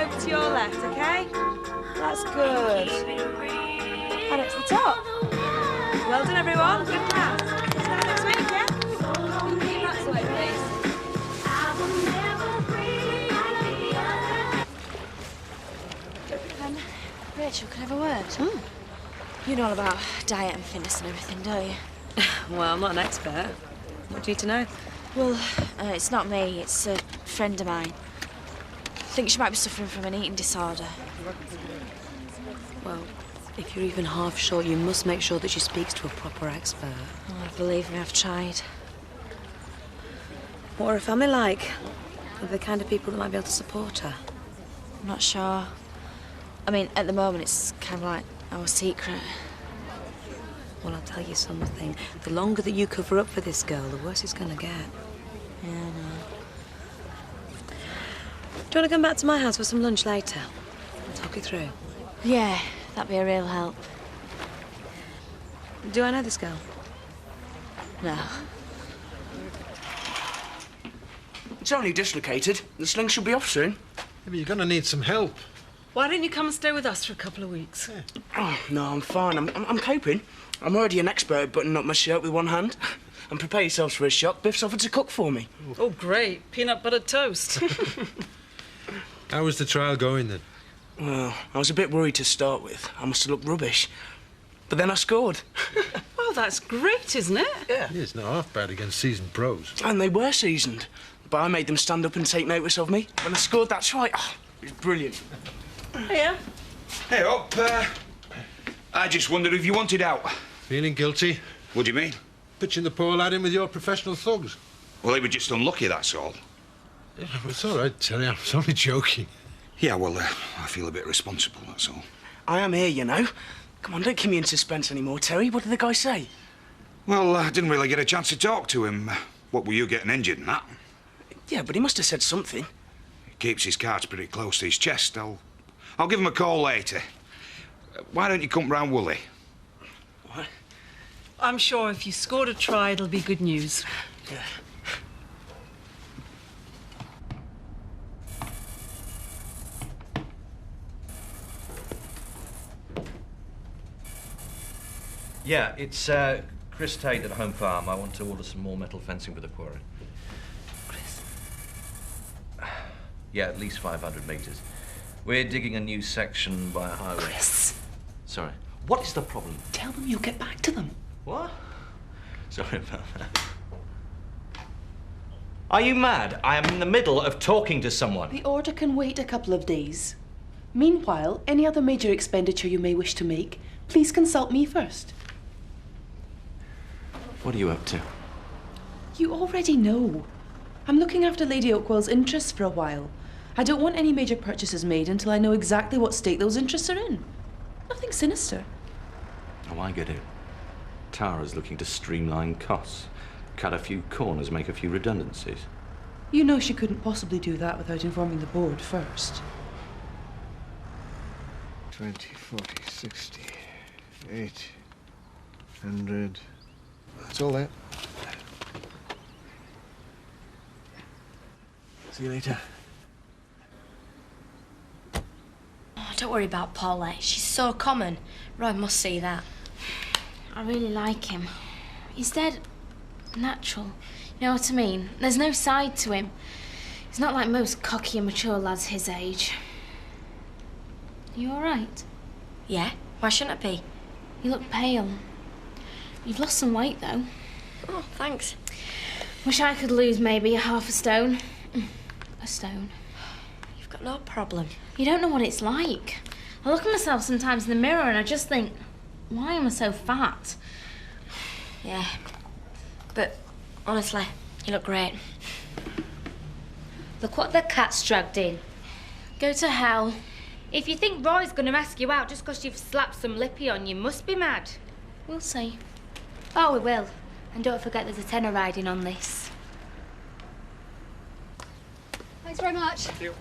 over to your left, OK? That's good. And up to the top. Well done, everyone. Good class. See you next week, yeah? Keep that away, please. Rachel, can I have a word? You know all about diet and fitness and everything, don't you? Well, I'm not an expert. What do you need to know? Well, it's not me, it's a friend of mine. I think she might be suffering from an eating disorder. Well, if you're even half sure, you must make sure that she speaks to a proper expert. Oh, believe me, I've tried. What are her family like? Are they the kind of people that might be able to support her? I'm not sure. I mean, at the moment, it's kind of like our secret. Well, I'll tell you something. The longer that you cover up for this girl, the worse it's going to get. Yeah, I know. Do you want to come back to my house for some lunch later? I'll talk you through. Yeah, that'd be a real help. Do I know this girl? No. It's only dislocated. The sling should be off soon. Yeah, but you're going to need some help. Why don't you come and stay with us for a couple of weeks? Yeah. Oh, no, I'm fine. I'm coping. I'm already an expert at buttoning up my shirt with one hand. And prepare yourselves for a shock. Biff's offered to cook for me. Oh, great. Peanut butter toast. How was the trial going, then? Well, I was a bit worried to start with. I must have looked rubbish. But then I scored. Well, that's great, isn't it? Yeah. Yeah, it's not half bad against seasoned pros. And they were seasoned. But I made them stand up and take notice of me. When I scored that try, oh, it was brilliant. Yeah. Hey, up. I just wondered if you wanted out. Feeling guilty? What do you mean? Pitching the poor lad in with your professional thugs. Well, they were just unlucky, that's all. Yeah, well, it's all right, Terry. I was only joking. Yeah, well, I feel a bit responsible, that's all. I am here, you know. Come on, don't keep me in suspense anymore, Terry. What did the guy say? Well, I didn't really get a chance to talk to him. What were you getting injured and that? Yeah, but he must have said something. He keeps his cards pretty close to his chest. I'll give him a call later. Why don't you come round Woolley? What? I'm sure if you scored a try, it'll be good news. Yeah. Yeah, it's Chris Tate at Home Farm. I want to order some more metal fencing for the quarry. Chris? Yeah, at least 500 metres. We're digging a new section by a highway. Chris! Sorry. What is the problem? Tell them you'll get back to them. What? Sorry about that. Are you mad? I am in the middle of talking to someone. The order can wait a couple of days. Meanwhile, any other major expenditure you may wish to make, please consult me first. What are you up to? You already know. I'm looking after Lady Oakwell's interests for a while. I don't want any major purchases made until I know exactly what state those interests are in. Nothing sinister. Oh, I get it. Tara's looking to streamline costs, cut a few corners, make a few redundancies. You know she couldn't possibly do that without informing the board first. 20, 40, 60, 800. That's all that. See you later. Oh, don't worry about Paulette. She's so common. Roy must see that. I really like him. He's dead natural. You know what I mean? There's no side to him. He's not like most cocky and mature lads his age. You all right? Yeah, why shouldn't I be? You look pale. You've lost some weight, though. Oh, thanks. Wish I could lose maybe half a stone. A stone. You've got no problem. You don't know what it's like. I look at myself sometimes in the mirror and I just think, why am I so fat? Yeah. But, honestly, you look great. Look what the cat's dragged in. Go to hell. If you think Roy's going to ask you out just because you've slapped some lippy on, you must be mad. We'll see. Oh, we will. And don't forget there's a tenor riding on this. Thanks very much. Thank you.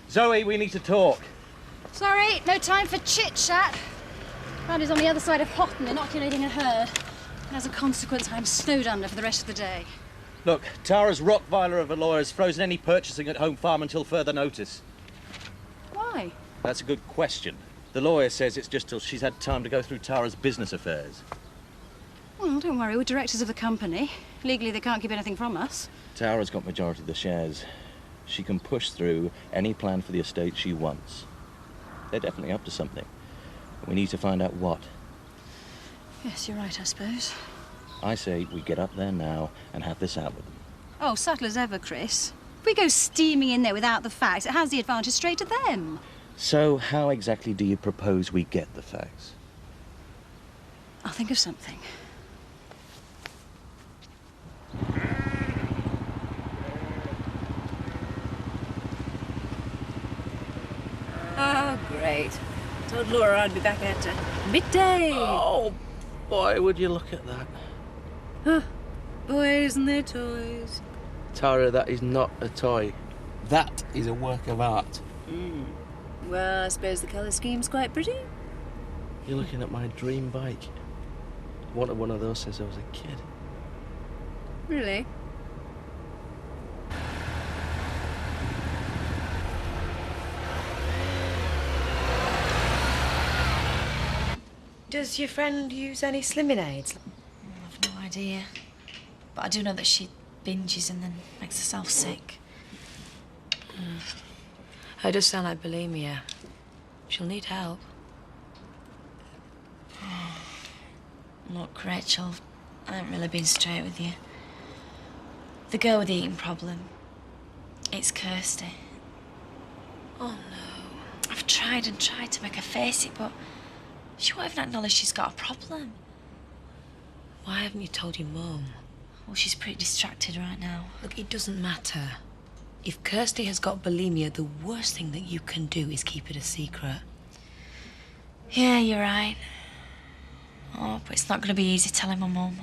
Zoe, we need to talk. Sorry, no time for chit-chat. Riley's on the other side of Houghton, inoculating a herd. And as a consequence, I'm snowed under for the rest of the day. Look, Tara's Rottweiler of a lawyer has frozen any purchasing at Home Farm until further notice. Why? That's a good question. The lawyer says it's just till she's had time to go through Tara's business affairs. Well, don't worry, we're directors of the company. Legally, they can't keep anything from us. Tara's got majority of the shares. She can push through any plan for the estate she wants. They're definitely up to something. We need to find out what. Yes, you're right, I suppose. I say we get up there now and have this out with them. Oh, subtle as ever, Chris. If we go steaming in there without the facts, it has the advantage straight to them. So how exactly do you propose we get the facts? I'll think of something. Oh, great. Told Laura I'd be back at midday. Oh, boy, would you look at that. Huh. Boys and their toys. Tara, that is not a toy. That is a work of art. Well, I suppose the colour scheme's quite pretty. You're looking at my dream bike. Wanted one of those since I was a kid. Really? Does your friend use any slimming aids? I've no idea. But I do know that she binges and then makes herself sick. It does sound like bulimia. She'll need help. Look, Rachel, I haven't really been straight with you. The girl with the eating problem, it's Kirsty. Oh, no. I've tried and tried to make her face it, but she won't even acknowledge she's got a problem. Why haven't you told your mum? Well, she's pretty distracted right now. Look, it doesn't matter. If Kirsty has got bulimia, the worst thing that you can do is keep it a secret. Yeah, you're right. Oh, but it's not going to be easy telling my mum.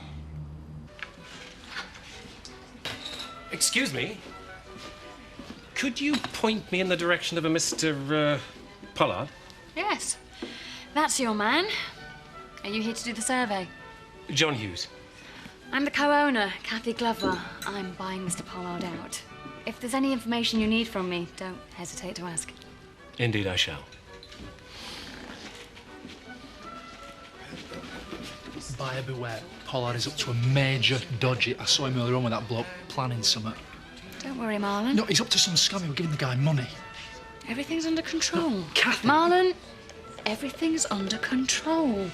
Excuse me. Could you point me in the direction of a Mr. Pollard? Yes, that's your man. Are you here to do the survey? John Hughes. I'm the co-owner, Kathy Glover. I'm buying Mr. Pollard out. If there's any information you need from me, don't hesitate to ask. Indeed, I shall. Buyer beware. Pollard is up to a major dodgy. I saw him earlier on with that bloke planning something. Don't worry, Marlon. No, he's up to some scam. We're giving the guy money. Everything's under control. No, Kathy. Marlon, everything's under control.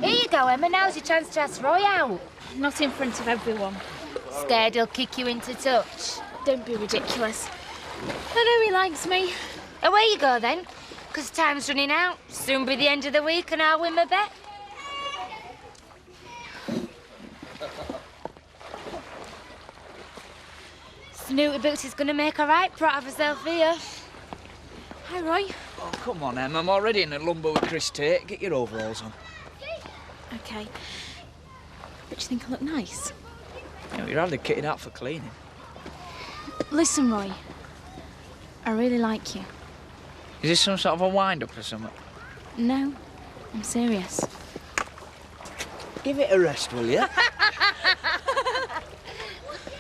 Here you go, Emma. Now's your chance to ask Roy out. Not in front of everyone. Scared he'll kick you into touch. Don't be ridiculous. I know he likes me. Away you go, then. Because time's running out. Soon be the end of the week and I'll win my bet. Snooty Boots is going to make a right prat of herself here. Hi, Roy. Oh, come on, Em. I'm already in a lumber with Chris Tate. Get your overalls on. OK. But you think I look nice? You know, you're hardly kitted out for cleaning. Listen, Roy. I really like you. Is this some sort of a wind-up or something? No, I'm serious. Give it a rest, will you?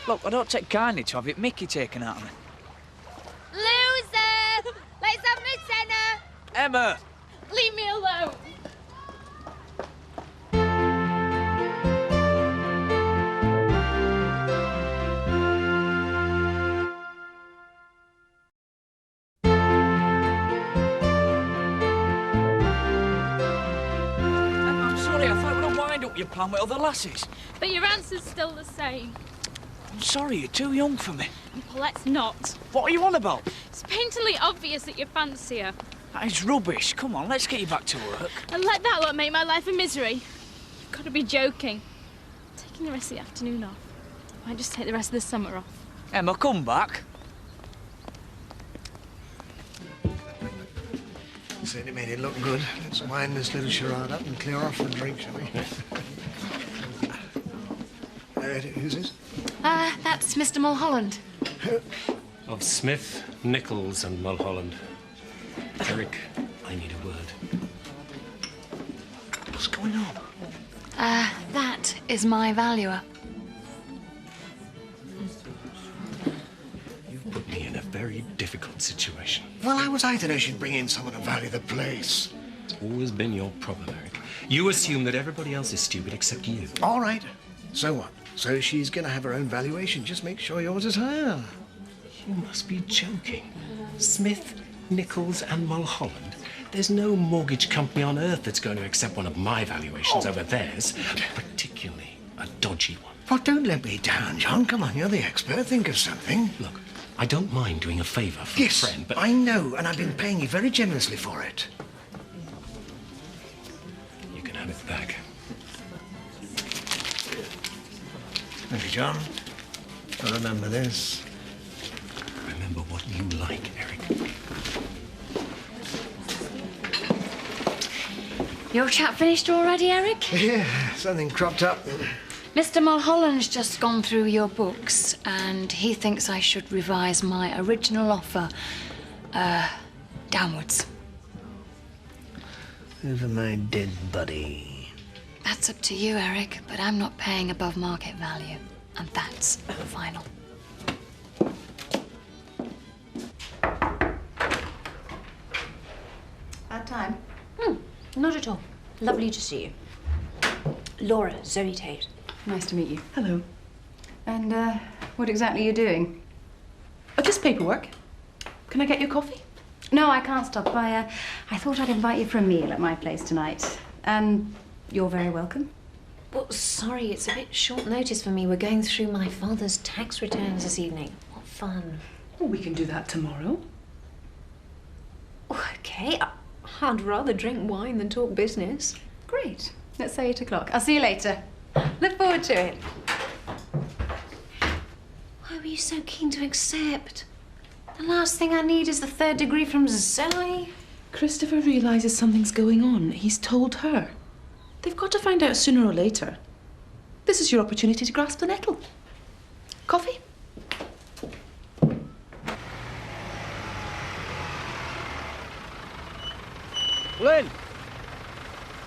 Look, I don't take kindly to have it Mickey taken out of me. Loser! Let's have my tenner! Emma! Leave me alone! I'm sorry, I thought we'd wind up your plan with other lasses. But your answer's still the same. I'm sorry, you're too young for me. And Paulette's not. What are you on about? It's painfully obvious that you fancy her. That is rubbish. Come on, let's get you back to work. And let that lot make my life a misery. You've got to be joking. I'm taking the rest of the afternoon off. I might just take the rest of the summer off. Emma, come back. Certainly made it look good. Let's wind this little charade up and clear off for a drink, shall we? Who's this? That's Mr. Mulholland. Of Smith, Nichols and Mulholland. Eric, I need a word. What's going on? That is my valuer. You've put me in a very difficult situation. Well, how was I to know she'd bring in someone to value the place? It's always been your problem, Eric. You assume that everybody else is stupid except you. All right. So what? So she's going to have her own valuation. Just make sure yours is higher. You must be joking. Smith, Nichols and Mulholland. There's no mortgage company on earth that's going to accept one of my valuations over theirs, particularly a dodgy one. Well, don't let me down, John. Come on, you're the expert. Think of something. Look, I don't mind doing a favour for yes, a friend, but... I know, and I've been paying you very generously for it. You can have it back. Thank you, John. I'll remember this. Remember what you like, Eric. Your chat finished already, Eric? Yeah, something cropped up. Mr. Mulholland's just gone through your books, and he thinks I should revise my original offer, downwards. Over my dead body. That's up to you, Eric, but I'm not paying above market value, and that's final. Bad time? Not at all. Lovely to see you. Laura, Zoe Tate. Nice to meet you. Hello. And, what exactly are you doing? Oh, just paperwork. Can I get you a coffee? No, I can't stop by. I thought I'd invite you for a meal at my place tonight. And you're very welcome. Well, sorry, it's a bit short notice for me. We're going through my father's tax returns this evening. What fun. Well, we can do that tomorrow. Okay, I'd rather drink wine than talk business. Great. Let's say 8 o'clock. I'll see you later. Look forward to it. Why were you so keen to accept? The last thing I need is the 3rd degree from Zoe. Christopher realises something's going on. He's told her. They've got to find out sooner or later. This is your opportunity to grasp the nettle. Coffee? Lynn!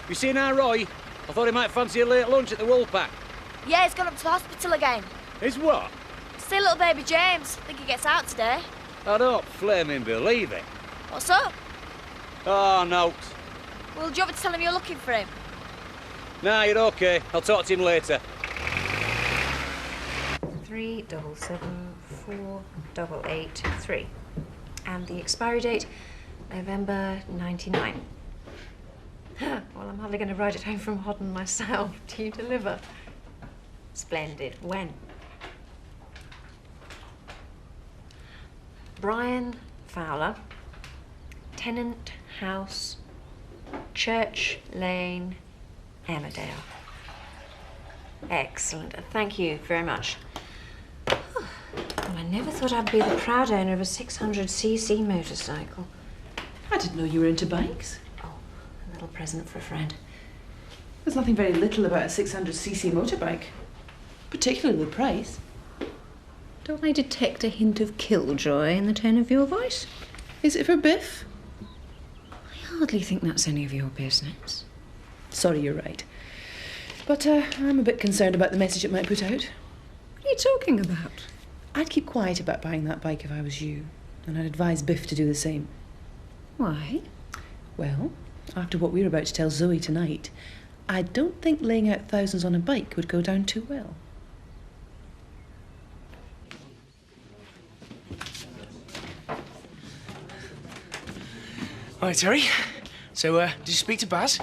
You seen our Roy? I thought he might fancy a late lunch at the Woolpack. Yeah, he's gone up to the hospital again. Is what? See little baby James. Think he gets out today. I don't flaming believe it. What's up? Oh, no. Well, do you want me to tell him you're looking for him? Nah, you're okay. I'll talk to him later. 3774883. And the expiry date, November 99. Well, I'm hardly going to ride it home from Hodden myself. Do you deliver? Splendid. When? Brian Fowler, Tenant House, Church Lane, Emmerdale. Excellent. Thank you very much. Well, I never thought I'd be the proud owner of a 600cc motorcycle. I didn't know you were into bikes. Oh, a little present for a friend. There's nothing very little about a 600cc motorbike, particularly the price. Don't I detect a hint of killjoy in the tone of your voice? Is it for Biff? I hardly think that's any of your business. Sorry, you're right. But I'm a bit concerned about the message it might put out. What are you talking about? I'd keep quiet about buying that bike if I was you, and I'd advise Biff to do the same. Why? Well, after what we're about to tell Zoe tonight, I don't think laying out thousands on a bike would go down too well. Hi, Terry. So, did you speak to Baz?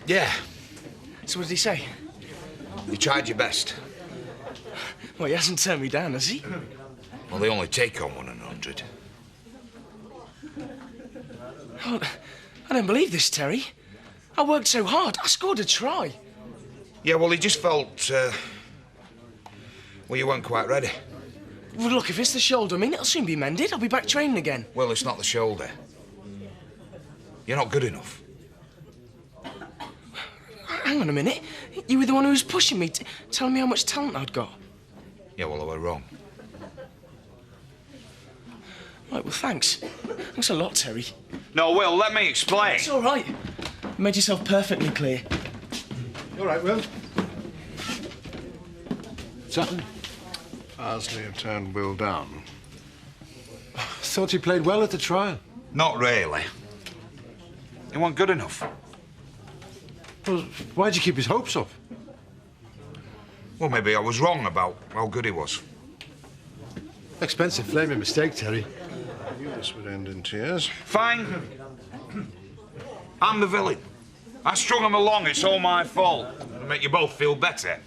Yeah. So what did he say? You tried your best. Well, he hasn't turned me down, has he? Well, they only take on 1 in 100. Oh, I don't believe this, Terry. I worked so hard. I scored a try. Yeah, well, he just felt, well, you weren't quite ready. Well, look, if it's the shoulder, I mean, it'll soon be mended. I'll be back training again. Well, it's not the shoulder. You're not good enough. Hang on a minute. You were the one who was pushing me, telling me how much talent I'd got. Yeah, well, I were wrong. Right, well, thanks. Thanks a lot, Terry. No, Will, let me explain. It's all right. You made yourself perfectly clear. All right, Will. Something? Ardsley have turned Will down. Thought he played well at the trial. Not really. He wasn't good enough. Well, why'd you keep his hopes up? Well, maybe I was wrong about how good he was. Expensive flaming mistake, Terry. I knew this would end in tears. Fine. I'm the villain. I strung him along. It's all my fault. It'll make you both feel better.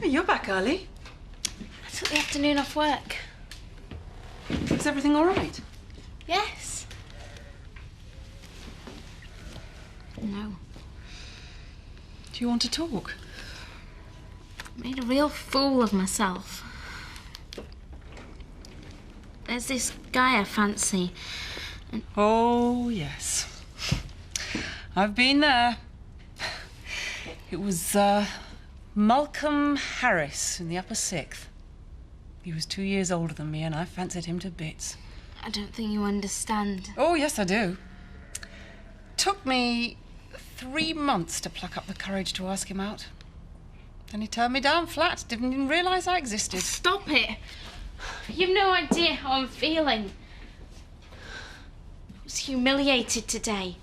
Hey, you're back early. I took the afternoon off work. Is everything all right? Yes. No. Do you want to talk? I made a real fool of myself. There's this guy I fancy. And... Oh, yes. I've been there. It was, Malcolm Harris in the upper sixth. He was 2 years older than me, and I fancied him to bits. I don't think you understand. Oh, yes, I do. Took me 3 months to pluck up the courage to ask him out. Then he turned me down flat. Didn't even realise I existed. Stop it! You've no idea how I'm feeling. I was humiliated today.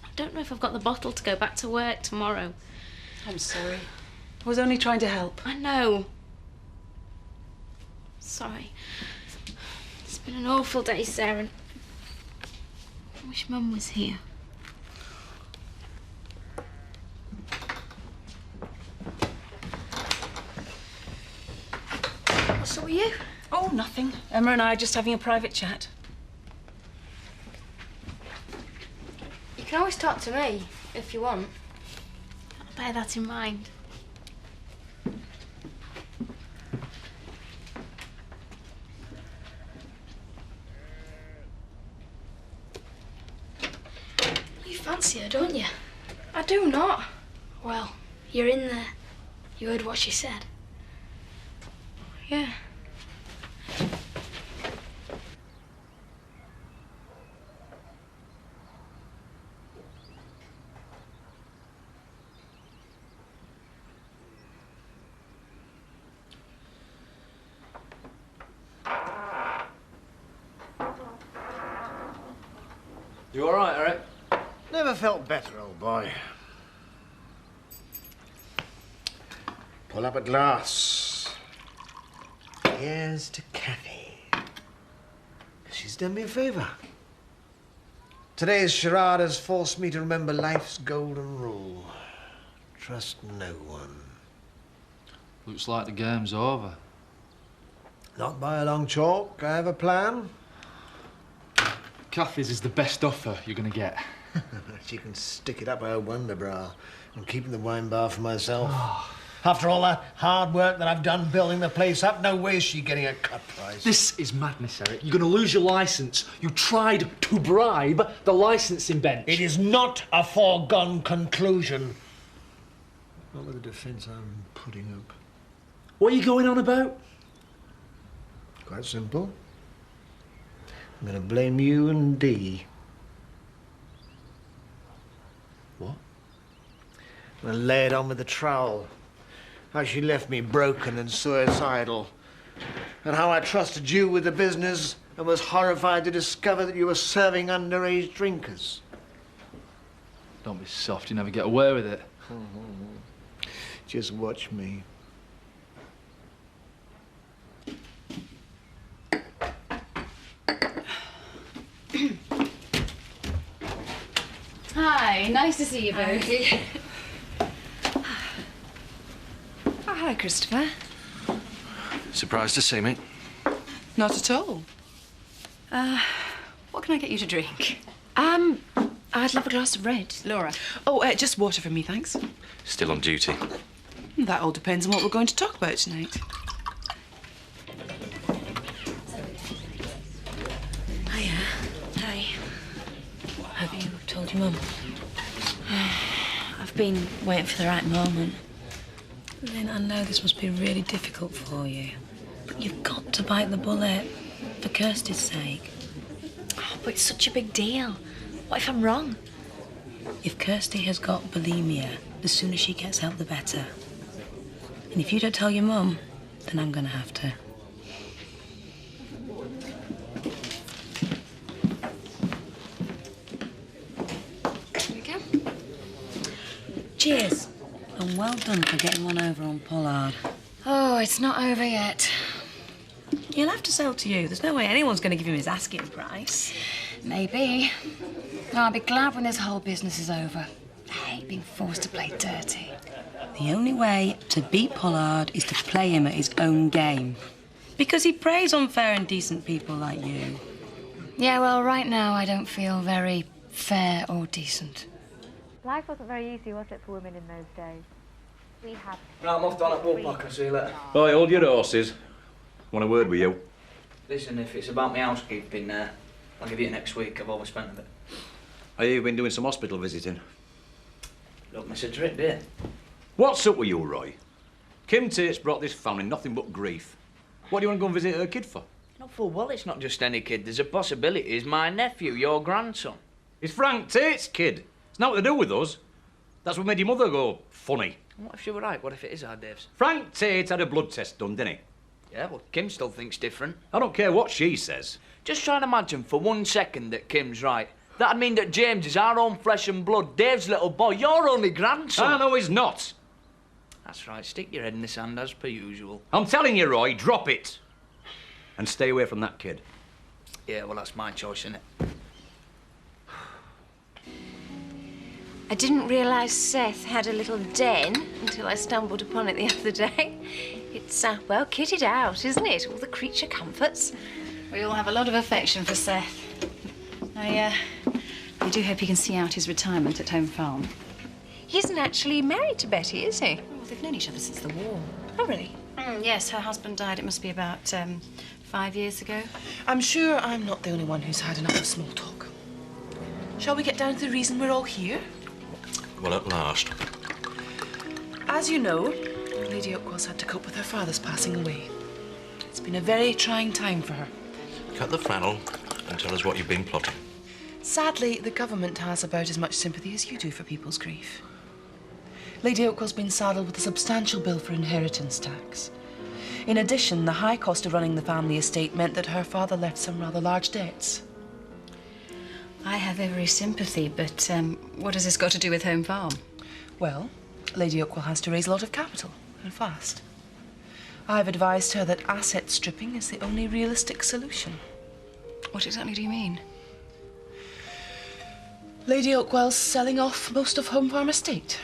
I don't know if I've got the bottle to go back to work tomorrow. I'm sorry. I was only trying to help. I know. Sorry. It's been an awful day, Sarah. I wish Mum was here. What's up with you? Oh, nothing. Emma and I are just having a private chat. You can always talk to me, if you want. I'll bear that in mind. You fancy her, don't you? I do not. Well, you're in there. You heard what she said. Yeah. You all right, Eric? Never felt better, old boy. Pull up a glass. Here's to Kathy. She's done me a favour. Today's charade has forced me to remember life's golden rule. Trust no one. Looks like the game's over. Not by a long chalk. I have a plan. Kathy's is the best offer you're going to get. She can stick it up her wonderbra. I'm keeping the wine bar for myself. After all that hard work that I've done building the place up, no way is she getting a cut price. This is madness, Eric. You're going to lose your licence. You tried to bribe the licensing bench. It is not a foregone conclusion. Not with the defence I'm putting up. What are you going on about? Quite simple. I'm going to blame you and Dee. What? I'm going to lay it on with the trowel. How she left me broken and suicidal. And how I trusted you with the business and was horrified to discover that you were serving underage drinkers. Don't be soft. You never get away with it. Just watch me. Hi, nice to see you both. Oh, hi, Christopher. Surprised to see me? Not at all. What can I get you to drink? I'd love a glass of red. Laura. Oh, just water for me, thanks. Still on duty. That all depends on what we're going to talk about tonight. told your mum? I've been waiting for the right moment. Lynn, I know this must be really difficult for you, but you've got to bite the bullet for Kirsty's sake. Oh, but it's such a big deal. What if I'm wrong? If Kirsty has got bulimia, the sooner she gets help, the better. And if you don't tell your mum, then I'm gonna have to. Here we go. Cheers. And well done for getting one over on Pollard. Oh, it's not over yet. He'll have to sell to you. There's no way anyone's going to give him his asking price. Maybe. I'll be glad when this whole business is over. I hate being forced to play dirty. The only way to beat Pollard is to play him at his own game. Because he preys on fair and decent people like you. Yeah, well, right now I don't feel very fair or decent. Life wasn't very easy, was it, for women in those days? We had... Right, I'm off down at Woolpack. I'll see you later. Right, hold your horses. Want a word with you? Listen, if it's about my housekeeping, I'll give you next week. I've overspent a bit. Oh, you've been doing some hospital visiting. Don't miss a trick, dear. What's up with you, Roy? Kim Tate's brought this family nothing but grief. What do you want to go and visit her kid for? Not full well, it's not just any kid. There's a possibility he's my nephew, your grandson. It's Frank Tate's kid. It's not what to do with us. That's what made your mother go funny. What if you were right? What if it is our Dave's? Frank Tate had a blood test done, didn't he? Yeah, well, Kim still thinks different. I don't care what she says. Just try and imagine for 1 second that Kim's right. That'd mean that James is our own flesh and blood, Dave's little boy, your only grandson. Ah, no, he's not. That's right, stick your head in the sand as per usual. I'm telling you, Roy, drop it. And stay away from that kid. Yeah, well, that's my choice, innit? I didn't realise Seth had a little den until I stumbled upon it the other day. It's, well, kitted out, isn't it? All the creature comforts. We all have a lot of affection for Seth. I do hope he can see out his retirement at Home Farm. He isn't actually married to Betty, is he? Well, they've known each other since the war. Oh, really? Yes, her husband died, it must be about 5 years ago. I'm sure I'm not the only one who's had enough of small talk. Shall we get down to the reason we're all here? Well, at last. As you know, Lady Oakwell's had to cope with her father's passing away. It's been a very trying time for her. Cut the flannel and tell us what you've been plotting. Sadly, the government has about as much sympathy as you do for people's grief. Lady Oakwell's been saddled with a substantial bill for inheritance tax. In addition, the high cost of running the family estate meant that her father left some rather large debts. I have every sympathy, but what has this got to do with Home Farm? Well, Lady Oakwell has to raise a lot of capital, and fast. I've advised her that asset stripping is the only realistic solution. What exactly do you mean? Lady Oakwell's selling off most of Home Farm estate.